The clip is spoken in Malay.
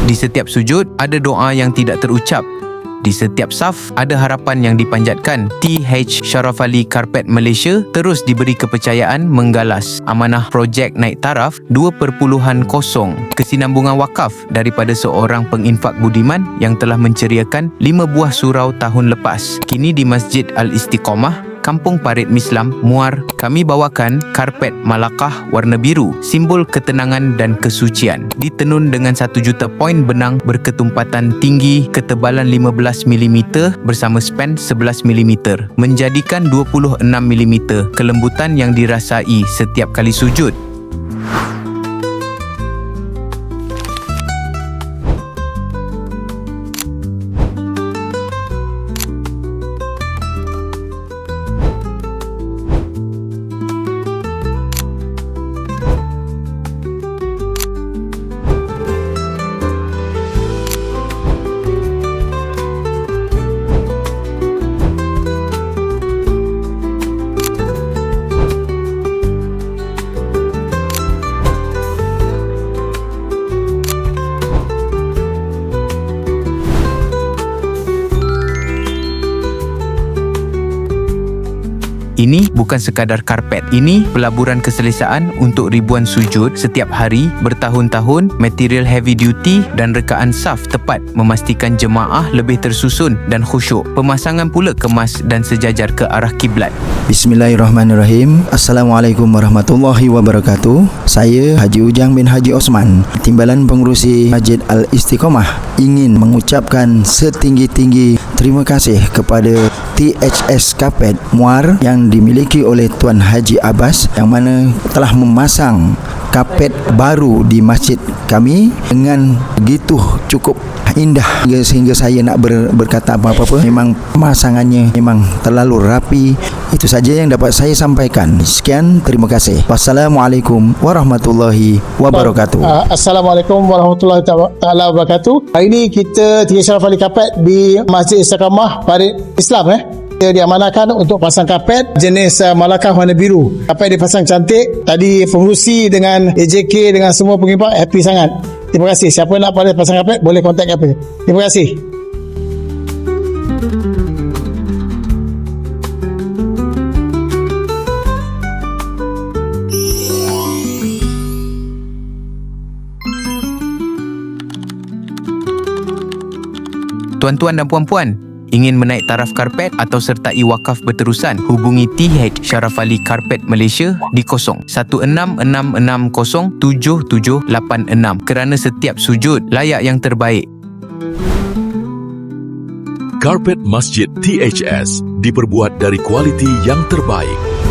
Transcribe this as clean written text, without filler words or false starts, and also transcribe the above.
Di setiap sujud, ada doa yang tidak terucap. Di setiap saf, ada harapan yang dipanjatkan. TH Sharaf Ali Karpet Malaysia terus diberi kepercayaan menggalas amanah projek naik taraf 2.0 kesinambungan wakaf daripada seorang penginfak budiman yang telah menceriakan 5 buah surau tahun lepas. Kini di Masjid Al-Istiqomah, Kampung Parit Mislam, Muar, kami bawakan karpet malakah warna biru, simbol ketenangan dan kesucian. Ditenun dengan 1 juta poin benang berketumpatan tinggi ketebalan 15 mm bersama span 11 mm, menjadikan 26 mm kelembutan yang dirasai setiap kali sujud. Ini bukan sekadar karpet. Ini pelaburan keselesaan untuk ribuan sujud setiap hari bertahun-tahun, material heavy duty dan rekaan saf tepat memastikan jemaah lebih tersusun dan khusyuk. Pemasangan pula kemas dan sejajar ke arah kiblat. Bismillahirrahmanirrahim. Assalamualaikum warahmatullahi wabarakatuh. Saya Haji Ujang bin Haji Osman, Timbalan Pengurusi Masjid Al-Istiqomah, ingin mengucapkan setinggi-tinggi terima kasih kepada THS Karpet Muar yang dimiliki oleh Tuan Haji Abbas, yang mana telah memasang kapet baru di masjid kami dengan begitu cukup indah sehingga saya nak berkata apa-apa. Memang pemasangannya memang terlalu rapi. Itu saja yang dapat saya sampaikan. Sekian, terima kasih. Wassalamualaikum warahmatullahi wabarakatuh. Assalamualaikum warahmatullahi wabarakatuh. Hari ini kita Tiga Sharaf Ali Karpet di Masjid Istiqamah Parit Islam. Dia diamanahkan untuk pasang kapet jenis malakah warna biru. Kapet dipasang cantik. Tadi pengurusi dengan AJK dengan semua pengimpak happy sangat. Terima kasih. Siapa nak pada pasang kapet boleh kontak kapet. Terima kasih. Tuan-tuan dan puan-puan, ingin menaik taraf karpet atau sertai wakaf berterusan, hubungi TH Sharaf Ali Karpet Malaysia di 0166607786 kerana setiap sujud layak yang terbaik. Karpet Masjid THS diperbuat dari kualiti yang terbaik.